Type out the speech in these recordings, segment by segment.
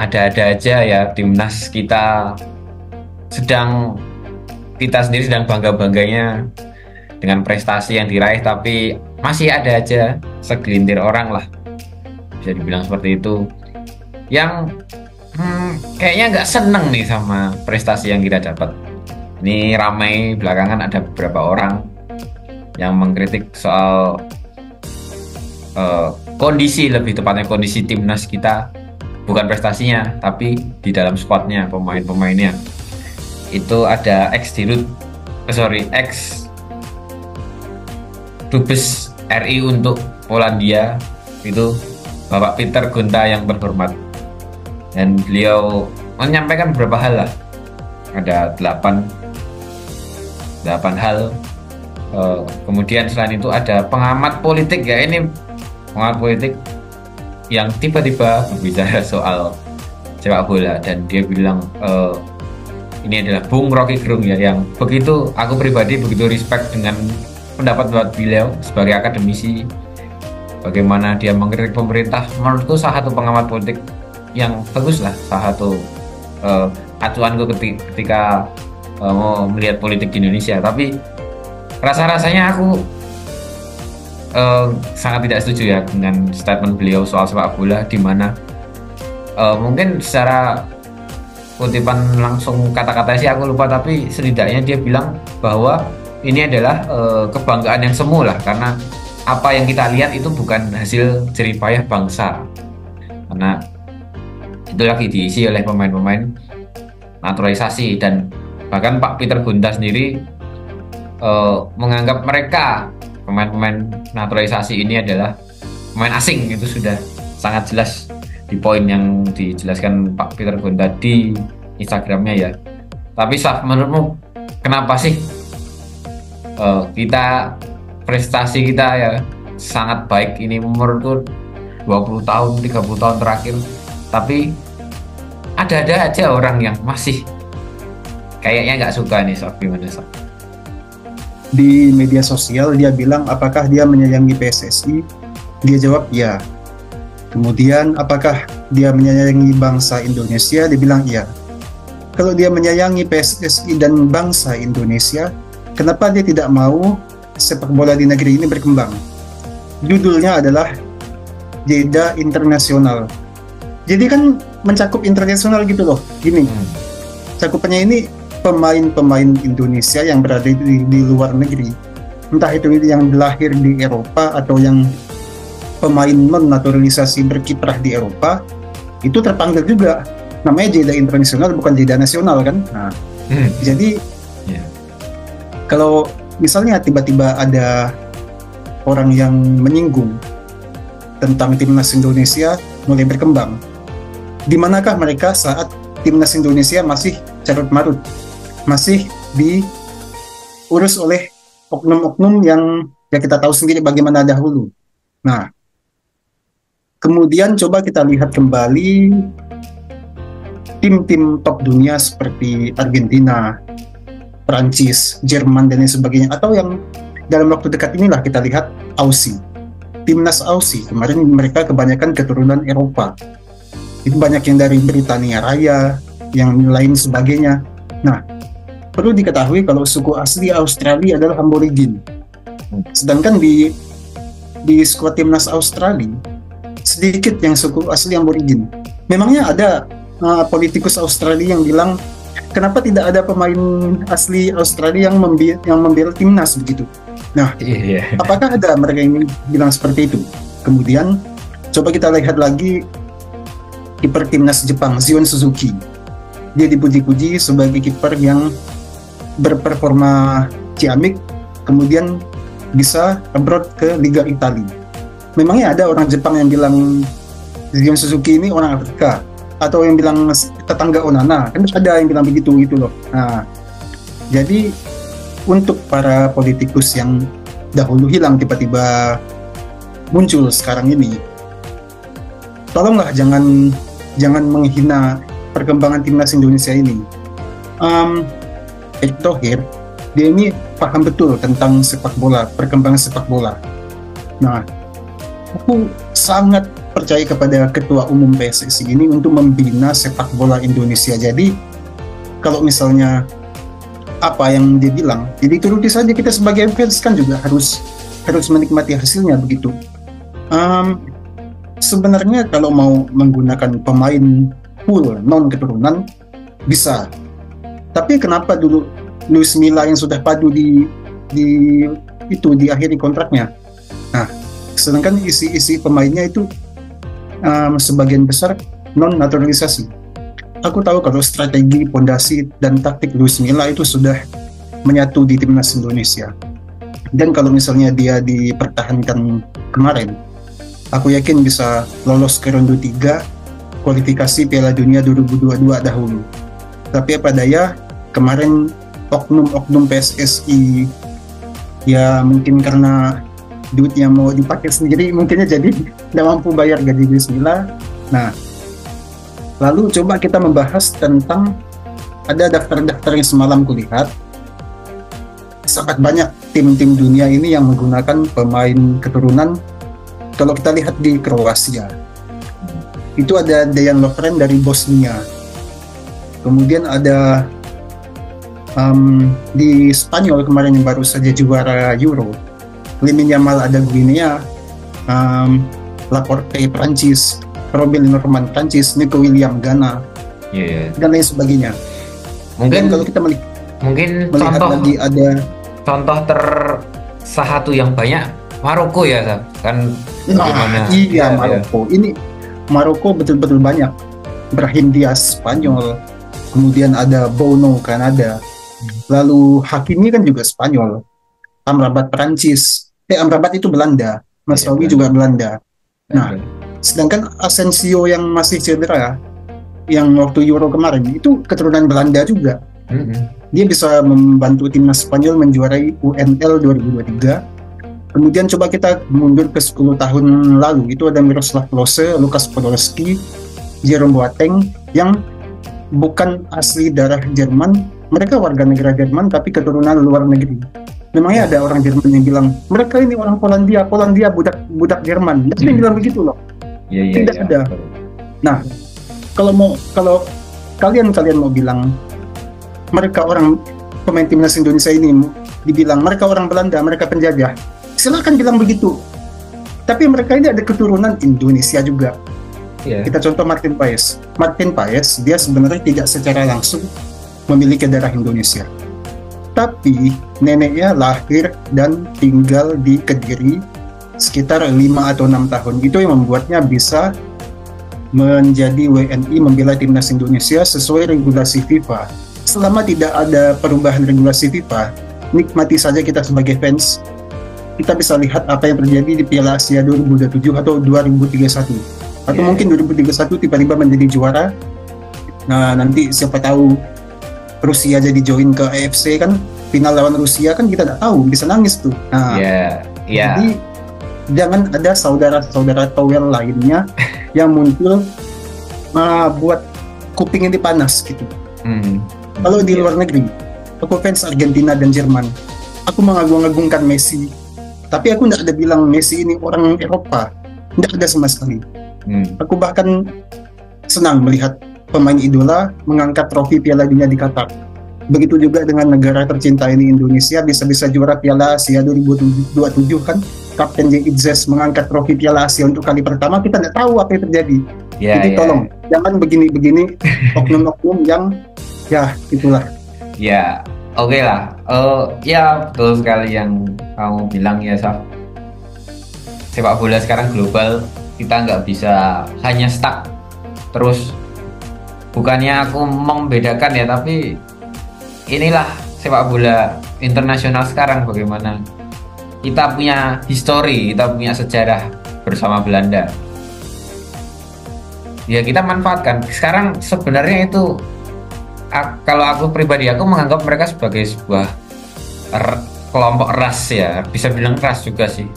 ada-ada aja ya timnas kita sedang kita sendiri sedang bangga-bangganya dengan prestasi yang diraih, tapi masih ada aja segelintir orang lah, bisa dibilang seperti itu, yang kayaknya nggak seneng nih sama prestasi yang kita dapat. Ini ramai belakangan ada beberapa orang yang mengkritik soal kondisi, lebih tepatnya kondisi timnas kita, bukan prestasinya tapi di dalam squadnya, pemain-pemainnya. Itu ada ex Dubes RI untuk Polandia, itu Bapak Peter Gonta yang terhormat, dan beliau menyampaikan beberapa hal lah, ada 8 hal. Kemudian selain itu ada pengamat politik ya, ini pengamat politik yang tiba-tiba berbicara soal sepak bola, dan dia bilang ini adalah Bung Rocky Gerung ya, yang begitu aku pribadi begitu respect dengan pendapat beliau sebagai akademisi, bagaimana dia mengkritik pemerintah. Menurutku salah satu pengamat politik yang bagus lah, salah satu acuanku ketika mau melihat politik di Indonesia. Tapi rasa-rasanya aku sangat tidak setuju ya dengan statement beliau soal sepak bola, di mana mungkin secara kutipan langsung kata-katanya sih aku lupa, tapi setidaknya dia bilang bahwa ini adalah kebanggaan yang semu lah, karena apa yang kita lihat itu bukan hasil jerih payah bangsa, karena itu lagi diisi oleh pemain-pemain naturalisasi. Dan bahkan Pak Peter Gonta sendiri menganggap mereka pemain-pemain naturalisasi ini adalah pemain asing. Itu sudah sangat jelas di poin yang dijelaskan Pak Peter Gonta di Instagramnya ya. Tapi Saf, menurutmu kenapa sih kita prestasi kita ya sangat baik ini, menurutku 20 tahun 30 tahun terakhir, tapi ada aja orang yang masih kayaknya nggak suka nih Saf, gimana Saf? Di media sosial dia bilang apakah dia menyayangi PSSI, dia jawab ya. Kemudian apakah dia menyayangi bangsa Indonesia, dia bilang iya. Kalau dia menyayangi PSSI dan bangsa Indonesia, kenapa dia tidak mau sepak bola di negeri ini berkembang? Judulnya adalah jeda internasional. Jadi kan mencakup internasional gitu loh. Gini, cakupannya ini pemain-pemain Indonesia yang berada di luar negeri, entah itu yang lahir di Eropa atau yang pemain non-naturalisasi berkiprah di Eropa, itu terpanggil juga. Namanya jeda internasional, bukan jeda nasional kan. Nah, jadi kalau misalnya tiba-tiba ada orang yang menyinggung tentang timnas Indonesia mulai berkembang, di manakah mereka saat timnas Indonesia masih carut marut, masih diurus oleh oknum-oknum yang ya kita tahu sendiri bagaimana dahulu. Nah, kemudian coba kita lihat kembali tim-tim top dunia seperti Argentina, Prancis, Jerman, dan lain sebagainya, atau yang dalam waktu dekat inilah kita lihat Aussie. Timnas Aussie, kemarin mereka kebanyakan keturunan Eropa. Itu banyak yang dari Britania Raya, yang lain sebagainya. Nah, perlu diketahui kalau suku asli Australia adalah Aborigin. Sedangkan di skuad timnas Australia sedikit yang suku asli Aborigin. Memangnya ada politikus Australia yang bilang kenapa tidak ada pemain asli Australia yang membela timnas begitu? Nah, apakah ada mereka yang bilang seperti itu? Kemudian coba kita lihat lagi kiper timnas Jepang, Zion Suzuki. Dia dipuji-puji sebagai kiper yang berperforma ciamik, kemudian bisa abroad ke Liga Italia. Memangnya ada orang Jepang yang bilang Zion Suzuki ini orang Afrika, atau yang bilang tetangga Onana? Kan ada yang bilang begitu gitu loh. Nah, jadi untuk para politikus yang dahulu hilang tiba-tiba muncul sekarang ini, tolonglah jangan menghina perkembangan timnas Indonesia ini. Erick Thohir, dia ini paham betul tentang sepak bola, perkembangan sepak bola. Nah, aku sangat percaya kepada Ketua Umum PSSI ini untuk membina sepak bola Indonesia. Jadi kalau misalnya apa yang dia bilang, jadi turuti saja. Kita sebagai fans kan juga harus menikmati hasilnya begitu. Sebenarnya kalau mau menggunakan pemain full non keturunan bisa, tapi kenapa dulu Luis Milla yang sudah padu di akhiri kontraknya? Nah, sedangkan isi pemainnya itu sebagian besar non naturalisasi. Aku tahu kalau strategi, pondasi dan taktik Luis Milla itu sudah menyatu di timnas Indonesia. Dan kalau misalnya dia dipertahankan kemarin, aku yakin bisa lolos ke ronde 3 kualifikasi Piala Dunia 2022 dahulu. Tapi apa daya, kemarin oknum PSSI ya mungkin karena duitnya mau dipakai sendiri, mungkinnya jadi tidak mampu bayar gaji Luis Milla. Nah, lalu coba kita membahas tentang ada daftar-daftar yang semalam kulihat. Sangat banyak tim-tim dunia ini yang menggunakan pemain keturunan. Kalau kita lihat di Kroasia, itu ada Dejan Lovren dari Bosnia. Kemudian ada di Spanyol kemarin yang baru saja juara Euro, Lamine Yamal ada Guinea, Laporte Prancis, Robin Norman Prancis, Nico Williams Ghana, dan lain sebagainya. Mungkin dan kalau kita melihat contoh lagi ada contoh satu yang banyak Maroko ya kan. Iya, Maroko. Ini Maroko betul-betul banyak. Brahim Diaz Spanyol, kemudian ada Bono Kanada, lalu Hakimi kan juga Spanyol, Amrabat Prancis, Amrabat itu Belanda, Masraoui juga Belanda. Nah, sedangkan Asensio yang masih cedera, yang waktu Euro kemarin itu keturunan Belanda juga. Dia bisa membantu timnas Spanyol menjuarai UNL 2023. Kemudian coba kita mundur ke 10 tahun lalu, itu ada Miroslav Klose, Lukas Podolski, Jerome Boateng yang bukan asli darah Jerman, mereka warga negara Jerman tapi keturunan luar negeri. Memangnya ada orang Jerman yang bilang mereka ini orang Polandia budak Jerman? Tidak ada yang bilang begitu loh. Tidak ada. Nah, kalau kalian mau bilang mereka orang pemain timnas Indonesia ini dibilang mereka orang Belanda, mereka penjajah, silakan bilang begitu. Tapi mereka ini ada keturunan Indonesia juga. Kita contoh Martin Paes. Dia sebenarnya tidak secara langsung memiliki darah Indonesia, tapi neneknya lahir dan tinggal di Kediri sekitar 5 atau 6 tahun. Itu yang membuatnya bisa menjadi WNI membela timnas Indonesia sesuai regulasi FIFA. Selama tidak ada perubahan regulasi FIFA, nikmati saja kita sebagai fans. Kita bisa lihat apa yang terjadi di Piala Asia 2027 atau 2031. Atau mungkin 2031 tiba-tiba menjadi juara. Nah, nanti siapa tahu Rusia jadi join ke AFC kan, final lawan Rusia kan kita nggak tahu, bisa nangis tuh. Nah, jadi jangan ada saudara-saudara towel lainnya yang muncul buat kuping ini panas gitu. Kalau di luar negeri, aku fans Argentina dan Jerman, aku mengagung-agungkan Messi, tapi aku nggak ada bilang Messi ini orang Eropa, nggak ada sama sekali. Aku bahkan senang melihat pemain idola mengangkat trofi Piala Dunia di Qatar. Begitu juga dengan negara tercinta ini, Indonesia bisa juara Piala Asia 2027 kan. Kapten J. Itzes mengangkat trofi Piala Asia untuk kali pertama, kita nggak tahu apa yang terjadi. Jadi tolong jangan begini-begini oknum-oknum yang itulah. Oke lah. Betul sekali yang kamu bilang ya, Saf. Sepak bola sekarang global, kita nggak bisa hanya stuck terus. Bukannya aku membedakan ya, tapi inilah sepak bola internasional sekarang, bagaimana kita punya histori, kita punya sejarah bersama Belanda. Ya kita manfaatkan. Sekarang sebenarnya itu, kalau aku pribadi, aku menganggap mereka sebagai sebuah kelompok ras ya, bisa bilang ras juga sih.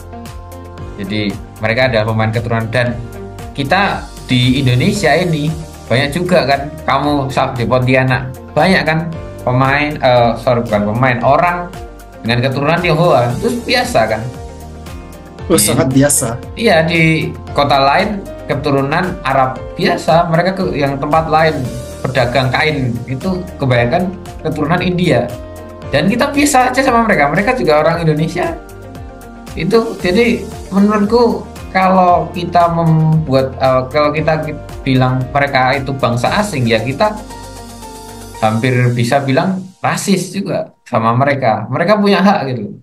Jadi mereka adalah pemain keturunan, dan kita di Indonesia ini banyak juga kan, kamu di Pontianak banyak kan orang dengan keturunan Tionghoa, itu biasa kan? Sangat biasa. Iya, di kota lain keturunan Arab biasa, mereka yang tempat lain pedagang kain itu kebanyakan keturunan India, dan kita biasa aja sama mereka, mereka juga orang Indonesia itu. Jadi menurutku kalau kita membuat kalau kita bilang mereka itu bangsa asing, ya kita hampir bisa bilang rasis juga sama mereka. Mereka punya hak gitu.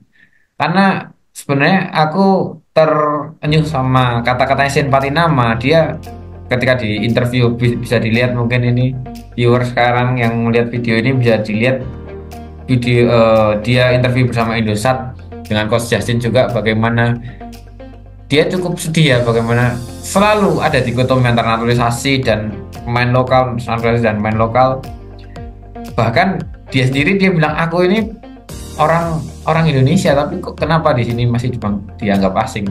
Karena sebenarnya aku terenyuh sama kata-katanya Sen Patinama. Dia ketika di interview, bisa dilihat, mungkin ini viewer sekarang yang melihat video ini bisa dilihat video dia interview bersama Indosat dengan Coach Justin juga, bagaimana dia cukup sedih ya, bagaimana selalu ada dikotomi antara naturalisasi dan pemain lokal, naturalisasi dan pemain lokal. Bahkan dia sendiri dia bilang, aku ini orang orang Indonesia tapi kok kenapa di sini masih dianggap asing.